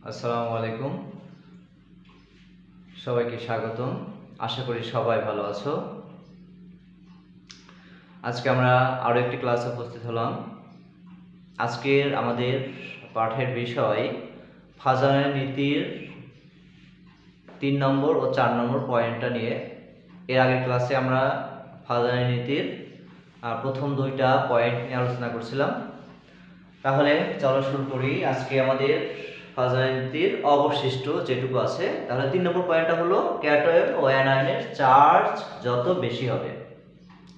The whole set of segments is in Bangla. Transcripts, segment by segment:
আসসালামু আলাইকুম, সবাইকে স্বাগতম। আশা করি সবাই ভালো আছো। আজকে আমরা আরও একটি ক্লাসে উপস্থিত হলাম। আজকের আমাদের পাঠের বিষয় ফাজানের নীতির 3 নম্বর ও 4 নম্বর পয়েন্টটা নিয়ে। এর আগের ক্লাসে আমরা ফাজানের নীতির প্রথম 2টা পয়েন্ট নিয়ে আলোচনা করছিলাম। তাহলে চলো শুরু করি। আজকে আমাদের ফাজানের নীতির অবশিষ্ট যেটুকু আছে, তাহলে 3 নম্বর পয়েন্টটা হলো ক্যাটায়ন ও অ্যানায়নের চার্জ যত বেশি হবে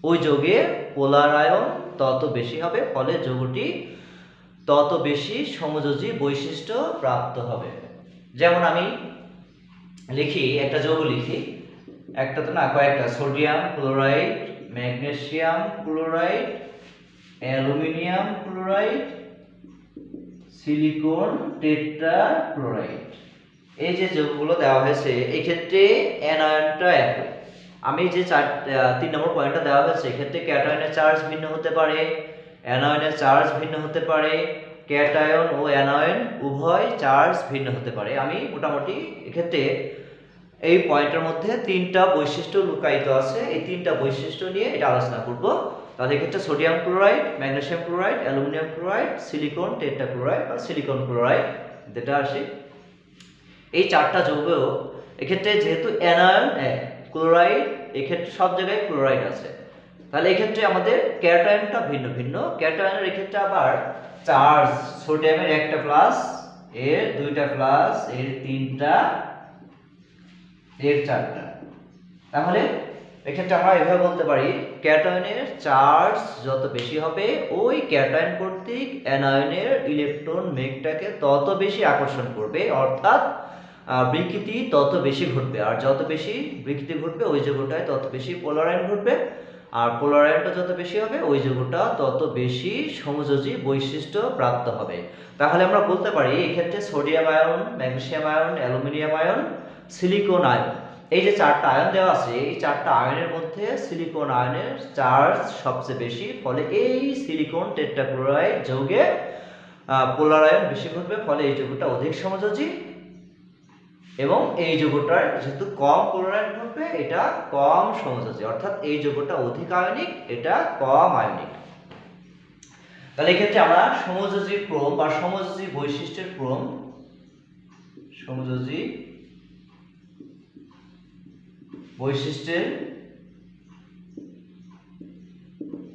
ওই যৌগের পোলার আয়ন তত বেশি হবে, ফলে যৌগটি তত বেশি সমযোজী বৈশিষ্ট্য প্রাপ্ত হবে। যেমন আমি লিখি, একটা যৌগ লিখি, একটা তো না, কয়েকটা: sodium chloride, magnesium chloride, aluminium chloride, silicon tetrachloride. এই যে যৌগগুলো দেওয়া হয়েছে, এই ক্ষেত্রে অ্যানায়নটা একই। আমি যে 3 নম্বর পয়েন্টটা দেওয়া হয়েছে, এক্ষেত্রে ক্যাটায়নের চার্জ ভিন্ন হতে পারে, অ্যানায়নের চার্জ ভিন্ন হতে পারে, ক্যাটায়ন ও অ্যানায়ন উভয় চার্জ ভিন্ন হতে পারে। আমি মোটামুটি এক্ষেত্রে এই পয়েন্টের মধ্যে 3টা বৈশিষ্ট্য লুকায়িত আছে, এই 3টা বৈশিষ্ট্য নিয়ে এটা আলোচনা করব। তাহলে এক্ষেত্রে sodium chloride, magnesium chloride, aluminium chloride, silicon tetrachloride বা সিলিকন ক্লোরাইড যেটা আসে, এই 4টা যৌগ এক্ষেত্রে যেহেতু অ্যানায়ন ক্লোরাইড, এক্ষেত্রে সব জায়গায় ক্লোরাইড আছে, তাহলে এক্ষেত্রে আমাদের ক্যাটায়নটা ভিন্ন ভিন্ন। ক্যাটায়নের এক্ষেত্রে আবার চার্জ, সোডিয়ামের একটা প্লাস, এর 2টা প্লাস, এর 3টা, এর 4টা। তাহলে এক্ষেত্রে আমরা এভাবে বলতে পারি, ক্যাটায়নের চার্জ যত বেশি হবে ওই ক্যাটায়ন কর্তৃক অ্যানায়নের ইলেকট্রন মেঘটাকে তত বেশি আকর্ষণ করবে, অর্থাৎ বিকৃতি তত বেশি ঘটবে। আর যত বেশি বিকৃতি ঘটবে ওই যৌগটায় তত বেশি পোলারায়ন ঘটবে, আর পোলারায়নটা যত বেশি হবে ওই যৌগটা তত বেশি সমযোজী বৈশিষ্ট্য প্রাপ্ত হবে। তাহলে আমরা বলতে পারি এক্ষেত্রে sodium ion, magnesium ion, aluminium ion, silicon ion, এই যে 4টা আয়ন দেওয়া আছে, এই 4টা আয়নের মধ্যে সিলিকন আয়নের চার্জ সবচেয়ে বেশি, ফলে এই সিলিকন টেট্রাক্লোরাইড যৌগে পোলার আয়ন বেশি ঘটবে, ফলে এই যৌগটা অধিক সমযোজী। এবং এই যৌগটার যেহেতু কম পোলার আয়ন ঘটবে, এটা কম সমযোজী, অর্থাৎ এই যৌগটা অধিক আয়নিক, এটা কম আয়নিক। তাহলে এক্ষেত্রে আমরা সমযোজী ক্রম বা সমযোজী বৈশিষ্ট্যের ক্রম, সমযোজী বৈশিষ্ট্যের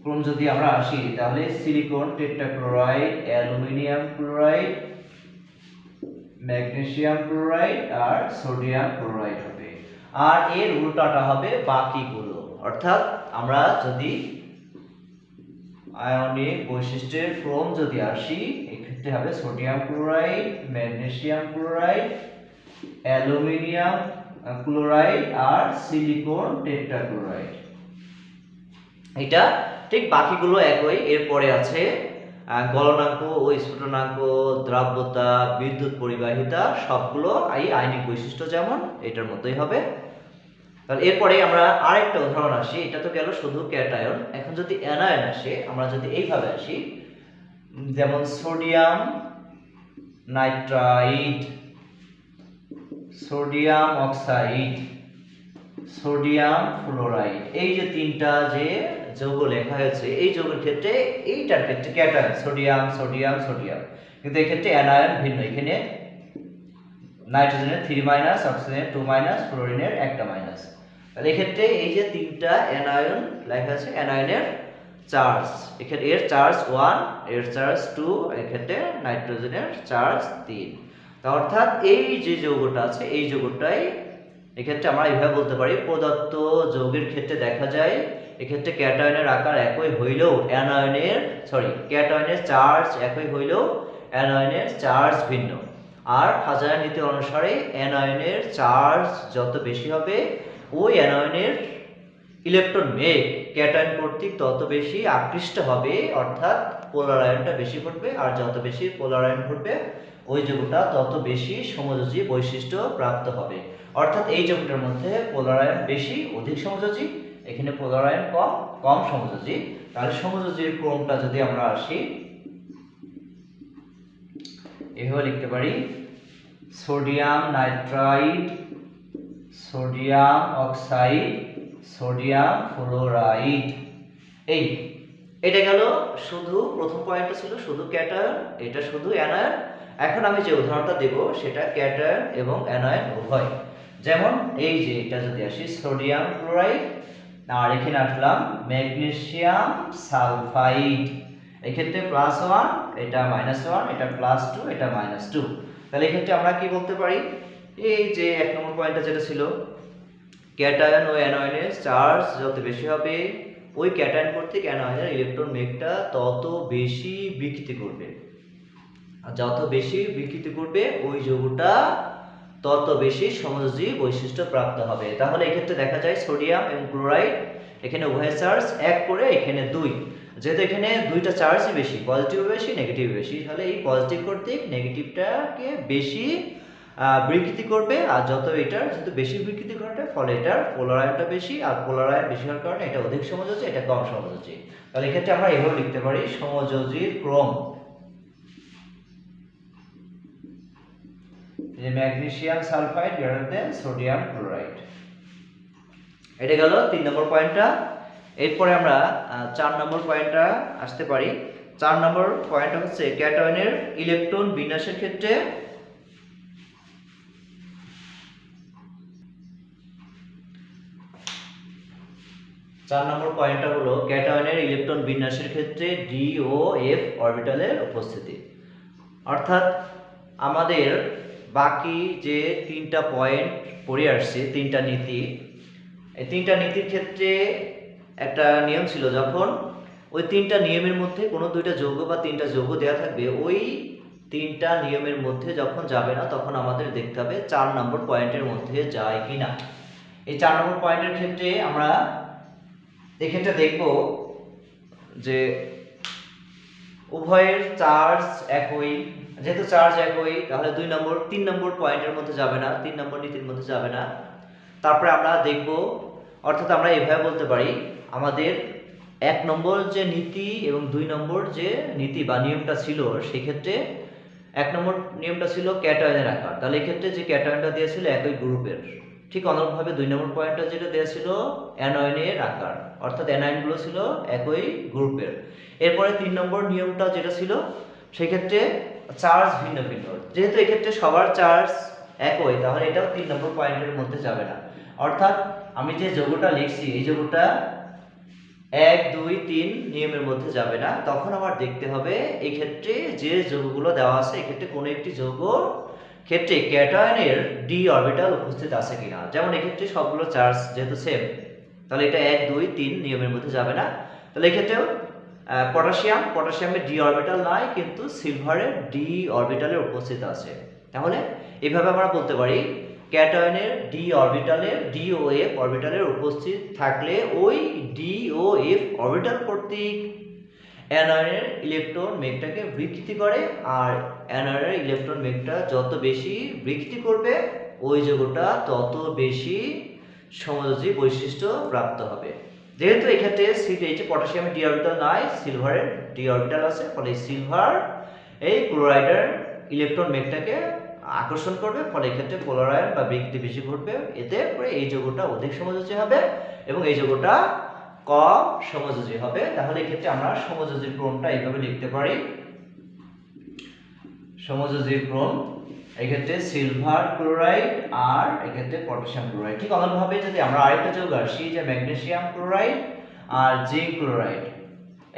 ক্রম যদি আমরা আসি, তাহলে silicon tetrachloride, aluminium chloride, magnesium chloride আর সোডিয়াম ক্লোরাইড হবে। আর এর উল্টাটা হবে বাকিগুলো। অর্থাৎ আমরা যদি আয়নিক বৈশিষ্ট্যের ক্রম যদি আসি, এক্ষেত্রে হবে sodium chloride, magnesium chloride, aluminium chloride আর সিলিকন টেট্রাক্লোরাইড। এটা ঠিক বাকিগুলো একই। এরপরে আছে গলনাঙ্ক ও স্ফুটনাঙ্ক, দ্রাব্যতা, বিদ্যুৎ পরিবাহিতা, সবগুলো এই আয়নিক বৈশিষ্ট্য যেমন এটার মতোই হবে। তাহলে এরপরে আমরা আরেকটা উদাহরণ আসি। এটা তো গেল শুধু ক্যাটায়ন। এখন যদি অ্যানায়ন আসে, আমরা যদি এইভাবে আসি, যেমন sodium nitride, sodium oxide, sodium fluoride, এই যে 3টা যে যৌগ লেখা হয়েছে, এই যৌগের ক্ষেত্রে এইটার ক্ষেত্রে ক্যাটায়ন সোডিয়াম সোডিয়াম সোডিয়াম, কিন্তু এক্ষেত্রে অ্যানায়ন ভিন্ন। এখানে নাইট্রোজেনের 3 অক্সিজেনের 2 ফ্লোরিনের 1 তাহলে এক্ষেত্রে এই যে 3টা অ্যানায়ন লেখা আছে, অ্যানায়নের চার্জ, এক্ষেত্রে এর চার্জ 1, এর চার্জ 2, এক্ষেত্রে নাইট্রোজেনের চার্জ 3। তা অর্থাৎ এই যে যৌগটা আছে, এই যৌগটাই এক্ষেত্রে আমরা এইভাবে বলতে পারি, প্রদত্ত যৌগের ক্ষেত্রে দেখা যায় এক্ষেত্রে ক্যাটায়নের আকার একই হইলেও ক্যাটায়নের চার্জ একই হইলেও অ্যানায়নের চার্জ ভিন্ন। আর ফাজানের নীতি অনুসারে অ্যানায়নের চার্জ যত বেশি হবে ওই অ্যানায়নের ইলেকট্রন মেঘ ক্যাটায়ন কর্তৃক তত বেশি আকৃষ্ট হবে, অর্থাৎ পোলার আয়নটা বেশি ঘটবে। আর যত বেশি পোলার আয়ন ঘটবে ওই যৌগটা তত বেশি সমযোজী বৈশিষ্ট্য প্রাপ্ত হবে। অর্থাৎ এই যৌগটার মধ্যে পোলার আয়ন বেশি, অধিক সমযোজী, এখানে পোলার আয়ন কম, কম সমযোজী। তাহলে সমযোজীর ক্রমটা যদি আমরা আসি, এভাবে লিখতে পারি, sodium nitrite, sodium oxide, sodium fluoride. এটা গেল শুধু প্রথম পয়েন্টটা ছিল শুধু ক্যাটায়ন, এটা শুধু অ্যানায়ন। এখন আমি যে উদাহরণটা দেব সেটা ক্যাটায়ন এবং অ্যানায়ন উভয়। যেমন এই যে এটা যদি আসি সোডিয়াম ক্লোরাইড, আর এখানে আসলাম ম্যাগনেসিয়াম সালফাইড, এক্ষেত্রে +1, এটা -1, এটা +2, এটা -2। তাহলে এক্ষেত্রে আমরা কি বলতে পারি, এই যে 1 নম্বর পয়েন্টটা যেটা ছিল ক্যাটায়ন ও অ্যানায়নের চার্জ যত বেশি হবে ওই ক্যাটায়ন কর্তৃক অ্যানায়নের ইলেকট্রন মেঘটা তত বেশি বিকৃতি করবে, আর যত বেশি বিকৃতি করবে ওই যৌগটা তত বেশি সমযোজী বৈশিষ্ট্য প্রাপ্ত হবে। তাহলে এক্ষেত্রে দেখা যায় সোডিয়াম এবং ক্লোরাইড এখানে উভয় চার্জ 1 করে, এখানে 2, যেহেতু এখানে দুইটা চার্জই বেশি, পজিটিভ বেশি নেগেটিভ বেশি, তাহলে এই পজিটিভ কর্তৃক নেগেটিভটাকে বেশি বিকৃতি করবে, আর যত এটার যেহেতু বেশি বিকৃতি ঘটে ফলে এটার পোলার আয়নটা বেশি, আর পোলার আয়ন বেশি হওয়ার কারণে এটা অধিক সমযোজী, এটা কম সমযোজী। তাহলে এক্ষেত্রে আমরা এভাবে লিখতে পারি সমযোজীর ক্রম, যে magnesium sulphide greater than sodium chloride. এটা গেল 3 নম্বর পয়েন্টটা। এরপরে আমরা 4 নম্বর পয়েন্টটা আসতে পারি। 4 নম্বর পয়েন্টটা হচ্ছে ক্যাটায়নের ইলেকট্রন বিন্যাসের ক্ষেত্রে হলো ক্যাটায়নের ইলেকট্রন বিন্যাসের ক্ষেত্রে ডি ও এফ অরবিটালের উপস্থিতি। অর্থাৎ আমাদের বাকি যে 3টা পয়েন্ট পড়ে আসছে, 3টা নীতি, এই 3টা নীতির ক্ষেত্রে একটা নিয়ম ছিল, যখন ওই 3টা নিয়মের মধ্যে কোনো 2টা যৌগ বা 3টা যৌগ দেওয়া থাকবে, ওই 3টা নিয়মের মধ্যে যখন যাবে না তখন আমাদের দেখতে হবে 4 নম্বর পয়েন্টের মধ্যে যায় কিনা। এই 4 নম্বর পয়েন্টের ক্ষেত্রে আমরা এক্ষেত্রে দেখব যে উভয়ের চার্জ একই, যেহেতু চার্জ একই তাহলে 3 নম্বর পয়েন্টের মধ্যে যাবে না, 3 নম্বর নীতির মধ্যে যাবে না। তারপরে আমরা দেখব, অর্থাৎ আমরা এভাবে বলতে পারি আমাদের 1 নম্বর যে নীতি এবং 2 নম্বর যে নীতি বা নিয়মটা ছিল, সেক্ষেত্রে 1 নম্বর নিয়মটা ছিল ক্যাটায়নের আকার, তাহলে এক্ষেত্রে যে ক্যাটায়নটা দিয়েছিল একই গ্রুপের, ঠিক অনুরূপভাবে 2 নম্বর পয়েন্টটা যেটা দেওয়া ছিল অ্যানায়নের আকার, অর্থাৎ অ্যানায়নগুলো ছিল একই গ্রুপের। এরপরে 3 নম্বর নিয়মটা যেটা ছিল সেক্ষেত্রে চার্জ ভিন্ন ভিন্ন, যেহেতু এক্ষেত্রে সবার চার্জ একই তাহলে এটাও 3 নম্বর পয়েন্টের মধ্যে যাবে না। অর্থাৎ আমি যে যৌগটা লিখছি এই যৌগটা 1, 2, 3 নিয়মের মধ্যে যাবে না। তখন আবার দেখতে হবে এই ক্ষেত্রে যে যৌগগুলো দেওয়া আছে এক্ষেত্রে কোনো একটি যৌগ ক্ষেত্রে ক্যাটায়নের ডি অরবিটাল উপস্থিত আছে কিনা। যেমন এক্ষেত্রে সবগুলো চার্জ যেহেতু সেম, তাহলে এটা 1, 2, 3 নিয়মের মধ্যে যাবে না। তাহলে এক্ষেত্রেও পটাশিয়ামের ডি অরবিটাল নাই, কিন্তু সিলভারের ডি অরবিটালের উপস্থিত আছে। তাহলে এইভাবে আমরা বলতে পারি ক্যাটায়নের ডি অরবিটালের ডি ও এফ অরবিটালের উপস্থিত থাকলে ওই ডি ও এফ অরবিটাল কর্তৃক অ্যানায়নের ইলেকট্রন মেঘটাকে বিকৃতি করে, আর অ্যানায়নের ইলেকট্রন মেঘটা যত বেশি বিকৃতি করবে ওই যৌগটা তত বেশি সমযোজী বৈশিষ্ট্য প্রাপ্ত হবে। যেহেতু এক্ষেত্রে পটাশিয়ামের ডি অরবিটাল নাই, সিলভারের ডি অরবিটাল আছে, ফলে সিলভার এই ক্লোরাইডের ইলেকট্রন মেঘটাকে আকর্ষণ করবে, ফলে এক্ষেত্রে পোলার আয়ন বা বিকৃতি বেশি ঘটবে, এতে করে এই যৌগটা অধিক সমযোজী হবে এবং এই যৌগটা কম সমযোজী হবে। তাহলে এক্ষেত্রে আমরা সমযোজীর ক্রমটা এইভাবে লিখতে পারি, সমযোজীর ক্রম এক্ষেত্রে সিলভার ক্লোরাইড আর এক্ষেত্রে পটাশিয়াম ক্লোরাইড। ঠিক অনুরূপভাবে যদি আমরা আরেকটা যৌগ আসি যে ম্যাগনেসিয়াম ক্লোরাইড আর জিঙ্ক ক্লোরাইড,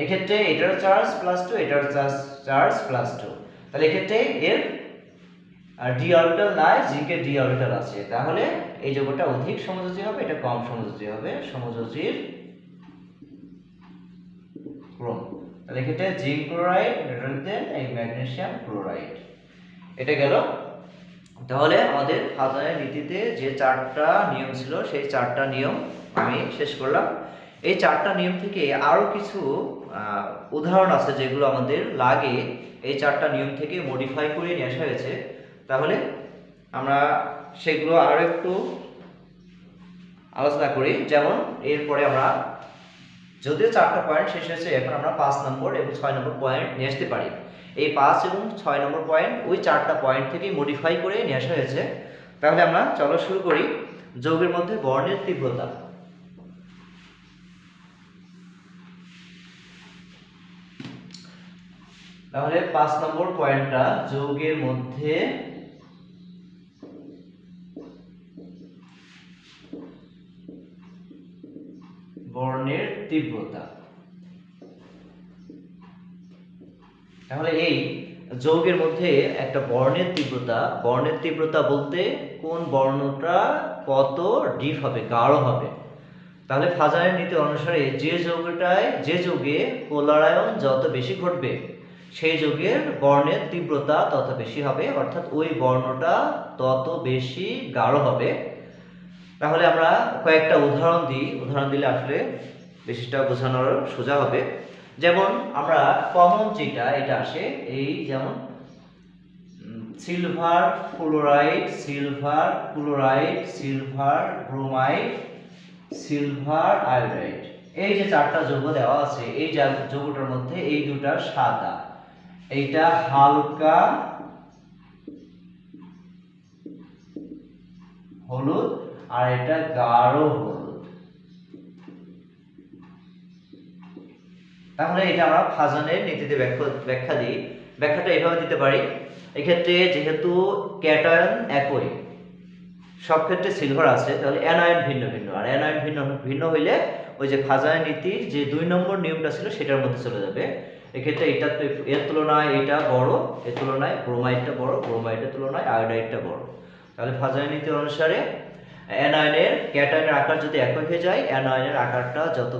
এক্ষেত্রে এটার চার্জ +2, এটার চার্জ +2, তাহলে এক্ষেত্রে এর ডি অরবিটাল নাই, জিঙ্কের ডি অরবিটাল আছে, তাহলে এই যৌগটা অধিক সমযোজী হবে, এটা কম সমযোজী হবে, সমযোজীর ক্রম। তাহলে এক্ষেত্রে জিঙ্ক ক্লোরাইড গ্রেটার দেন এই ম্যাগনেসিয়াম ক্লোরাইড। এটা গেল। তাহলে আমাদের হাজারের নীতিতে যে 4টা নিয়ম ছিল সেই 4টা নিয়ম আমি শেষ করলাম। এই 4টা নিয়ম থেকে আরো কিছু উদাহরণ আছে যেগুলো আমাদের লাগে, এই 4টা নিয়ম থেকে মডিফাই করে নিয়ে আসা হয়েছে। তাহলে আমরা সেগুলো আরো একটু আলোচনা করি। যেমন এরপরে আমরা যদিও 4টা পয়েন্ট শেষ হয়েছে, এখন আমরা 5 নম্বর এবং 6 নম্বর পয়েন্ট নিয়ে আসতে পারি। এই 5 এবং 6 নম্বর পয়েন্ট ওই 4টা পয়েন্ট থেকেই মডিফাই করে নিয়ে আসা হয়েছে। তাহলে আমরা চলো শুরু করি। যৌগের মধ্যে বর্ণের তীব্রতা। তাহলে 5 নম্বর পয়েন্টটা, যৌগের মধ্যে বর্ণের তীব্রতা। তাহলে এই যৌগের মধ্যে একটা বর্ণের তীব্রতা বলতে কোন বর্ণটা কত ডিপ হবে, গাঢ় হবে। তাহলে ফাজানের নীতি অনুসারে যে যৌগে পোলারায়ন যত বেশি ঘটবে সেই যৌগের বর্ণের তীব্রতা তত বেশি হবে, অর্থাৎ ওই বর্ণটা তত বেশি গাঢ় হবে। তাহলে আমরা কয়েকটা উদাহরণ দিলে আসলে বেশিটা বোঝানোর সোজা হবে। যেমন আমরা কমন যেটা এটা আসে, এই যেমন silver chloride, silver bromide, silver iodide, এই যে 4টা যৌগ দেওয়া আছে, এই যৌগটার মধ্যে এই দুটা সাদা, এইটা হালকা হলুদ আর এটা গাঢ় হলুদ। তাহলে এটা আমরা ফাজানের নীতিতে ব্যাখ্যা দিই। ব্যাখ্যাটা এইভাবে দিতে পারি। এক্ষেত্রে যেহেতু ক্যাটায়ন একই, সব ক্ষেত্রে সিলভার আছে, তাহলে অ্যানায়ন ভিন্ন ভিন্ন, আর অ্যানায়ন ভিন্ন হইলে ওই যে ফাজানের নীতির যে 2 নম্বর নিয়মটা ছিল সেটার মধ্যে চলে যাবে। এক্ষেত্রে এর তুলনায় এটা বড়, এর তুলনায় ব্রোমাইডটা বড়, ব্রোমাইডের তুলনায় আয়োডাইডটা বড়। তাহলে ফাজানের নীতি অনুসারে অ্যানায়নের ক্যাটায়নের আকার যদি একই হয়ে যায়, অ্যানায়নের আকারটা যত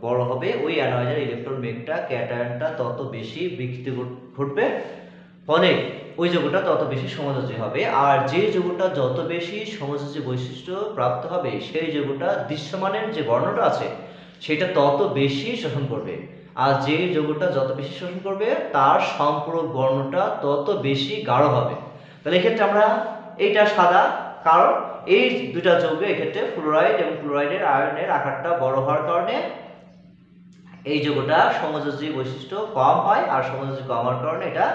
বড় হবে, ওই অ্যানায়নের ইলেকট্রন বেগটা ক্যাটায়নটা তত বেশি বিকৃতি ঘটবে, ফলে ওই যৌগটা তত বেশি সমযোজী হবে। আর যে যৌগটা যত বেশি সমযোজী বৈশিষ্ট্য প্রাপ্ত হবে সেই যৌগটা দৃশ্যমানের যে বর্ণটা আছে সেটা তত বেশি শোষণ করবে, আর যে যৌগটা যত বেশি শোষণ করবে তার সম্পূরক বর্ণটা তত বেশি গাঢ় হবে। তাহলে এক্ষেত্রে আমরা এইটা সাদা, কারণ এই দুটা যৌগে এক্ষেত্রে ফ্লোরাইড এবং ফ্লোরাইডের আয়নের আকারটা বড় হওয়ার কারণে এই যৌগটা সমযোজী বৈশিষ্ট্য কম হয়, আর সমযোজী কম হওয়ার কারণে এটা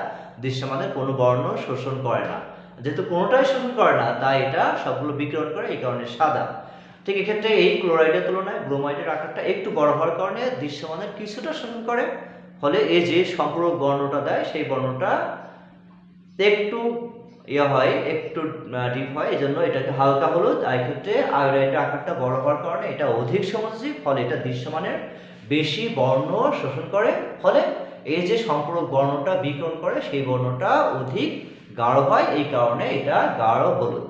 দৃশ্যমানের কোনো বর্ণ শোষণ করে না। যেহেতু কোনোটাই শোষণ করে না তাই এটা সবগুলো বিকিরণ করে, এই কারণে সাদা। ঠিক এক্ষেত্রে এই ক্লোরাইডের তুলনায় ব্রোমাইডের আকারটা একটু বড় হওয়ার কারণে দৃশ্যমানের কিছুটা শোষণ করে, ফলে এই যে সম্পূরক বর্ণটা দেয় সেই বর্ণটা একটু হয়, একটু ডিপ হয়, এই জন্য এটাকে হালকা হলুদ। আর এক্ষেত্রে আয়োডাইডের আকারটা বড় হওয়ার কারণে এটা অধিক সমযোজী, ফলে এটা দৃশ্যমানের বেশি বর্ণ শোষণ করে, ফলে এই যে সম্পূরক বর্ণটা বিকিরণ করে সেই বর্ণটা অধিক গাঢ় হয়, এই কারণে এটা গাঢ় হলুদ।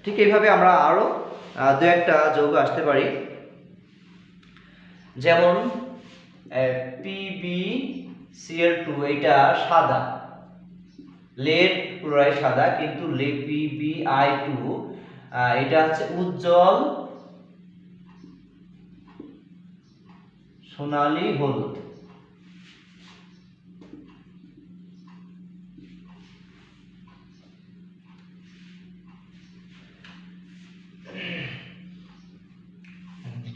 ঠিক এইভাবে আমরা আরো দু একটা যৌগ আসতে পারি। যেমন PbCl2, এটা সাদা, লেড ক্লোরাইড সাদা, কিন্তু PbI2 এটা হচ্ছে উজ্জ্বল সোনালী হলুদ।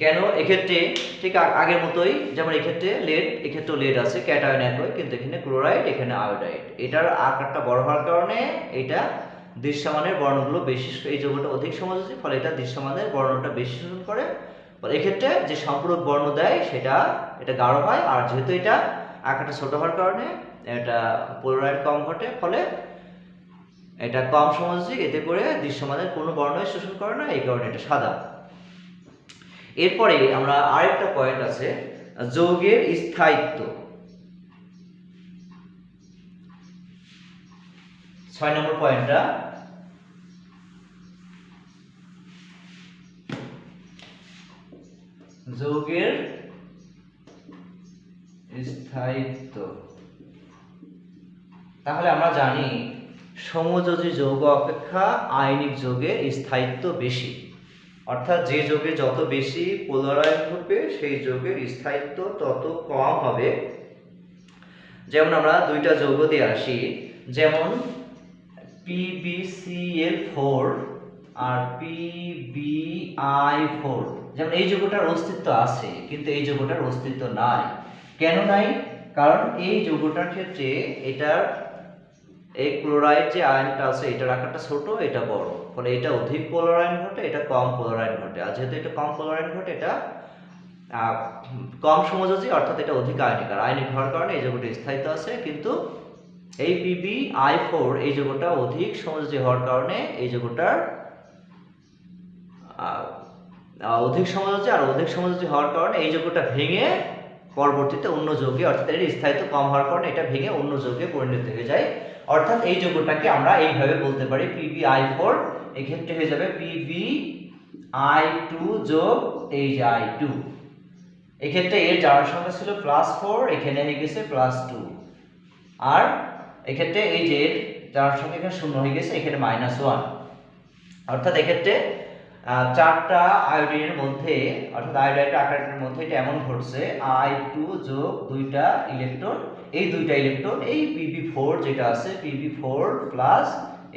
কেন? এক্ষেত্রে ঠিক আগের মতোই, যেমন এক্ষেত্রে লেড, এক্ষেত্রে লেড আছে, ক্যাটায়ন একই, কিন্তু এখানে ক্লোরাইড, এখানে আয়োডাইড। এটার আকারটা বড় হওয়ার কারণে এটা দৃশ্যমানের বর্ণগুলো বেশি, এই যৌগটা অধিক সমযোজী, ফলে এটা দৃশ্যমানের বর্ণটা বেশি শোষণ করে। এক্ষেত্রে যে সম্পূরক বর্ণ দেয় এটা গাঢ় হয়, আর যেহেতু এটা আকারটা ছোট হওয়ার কারণে এটা পোলারাইড কম ঘটে, ফলে এটা কম সমযোজী, এতে করে দৃশ্যমানের কোনো বর্ণই শোষণ করে না, এই কারণে এটা সাদা। এরপরে আমরা আরেকটা পয়েন্ট আছে, যৌগের স্থায়িত্ব। 6 নম্বর পয়েন্টটা, যৌগের স্থায়িত্ব। তাহলে আমরা জানি সমযোজী যৌগ অপেক্ষা আয়নিক যৌগের স্থায়িত্ব বেশি, অর্থাৎ যে যৌগে যত বেশি পোলারায়ন ঘটবে সেই যৌগের স্থায়িত্ব তত কম হবে। যেমন আমরা দুইটা যৌগ দিয়ে আসি, যেমন PbCl4 আর PbI4। যেমন এই যৌগটার অস্তিত্ব আছে কিন্তু এই যৌগটার অস্তিত্ব নাই। কেন নাই? কারণ এই যৌগটার ক্ষেত্রে এটার এই ক্লোরাইড যে আয়নটা আছে এটার আকারটা ছোট, এটা বড়, ফলে এটা অধিক পোলারায়ন ঘটে, এটা কম পোলারায়ন ঘটে। আর যেহেতু এটা কম পোলারায়ন ঘটে, এটা কম সমযোজী, অর্থাৎ এটা অধিক আয়নিক। আর আয়নিক হওয়ার কারণে এই যৌগটা স্থায়িত্ব আছে, কিন্তু এই PbI4 এই যৌগটা অধিক সমযোজী হওয়ার কারণে এই যৌগটার অধিক সমযোজী, আর অধিক সমযোজী হওয়ার কারণে এই যৌগটা ভেঙে পরবর্তীতে অন্য যৌগে, অর্থাৎ এর স্থায়িত্ব কম হওয়ার কারণে এটা ভেঙে অন্য যৌগে পরিণত হয়ে যায়। অর্থাৎ এই যৌগটাকে আমরা এইভাবে বলতে পারি PbI4 এক্ষেত্রে হয়ে যাবে PbI2 যোগ এই যে I2। এক্ষেত্রে এর জারণ সংখ্যা ছিল +4, এখানে হয়ে গেছে +2। আর এক্ষেত্রে এই যে এর জারণ সংখ্যা এখানে 0 হয়ে গেছে, এখানে -1। অর্থাৎ এক্ষেত্রে চারটা আয়োডিনের মধ্যে, অর্থাৎ আয়োডাইড আকারের মধ্যে এটা এমন ঘটছে I2 যোগ দুইটা ইলেকট্রন, এই দুইটা ইলেকট্রন এই Pb4 যেটা আছে Pb4 প্লাস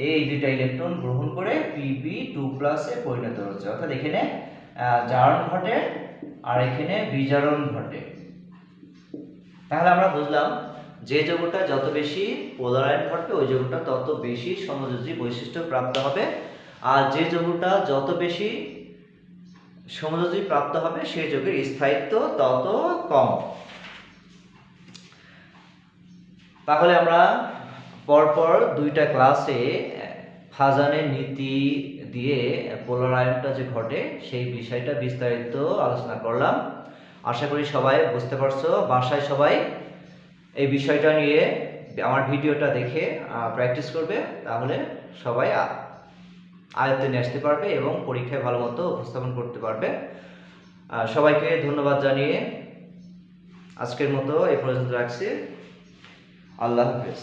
এই দুইটা ইলেকট্রন গ্রহণ করে Pb2+ এ পরিণত হচ্ছে। অর্থাৎ এখানে জারণ ঘটে আর এখানে বিজারণ ঘটে। তাহলে আমরা বুঝলাম যে যৌগটা যত বেশি পোলারায়ন ঘটবে ওই যৌগটা তত বেশি সমযোজী বৈশিষ্ট্য প্রাপ্ত হবে, আর যে যৌগটা যত বেশি সমযোজী প্রাপ্ত হবে সেই যৌগের স্থায়িত্ব তত কম। তাহলে আমরা পরপর দুইটা ক্লাসে ফাজানের নীতি দিয়ে পোলারায়নটা যে ঘটে সেই বিষয়টা বিস্তারিত আলোচনা করলাম। আশা করি সবাই বুঝতে পারছো। বাসায় সবাই এই বিষয়টা নিয়ে আমার ভিডিওটা দেখে প্র্যাকটিস করবে, তাহলে সবাই আয়ত্তে নিয়ে আসতে পারবে এবং পরীক্ষায় ভালো মতো উপস্থাপন করতে পারবে। সবাইকে ধন্যবাদ জানিয়ে আজকের মতো এই পর্যন্ত রাখছি। আল্লাহ হাফেজ।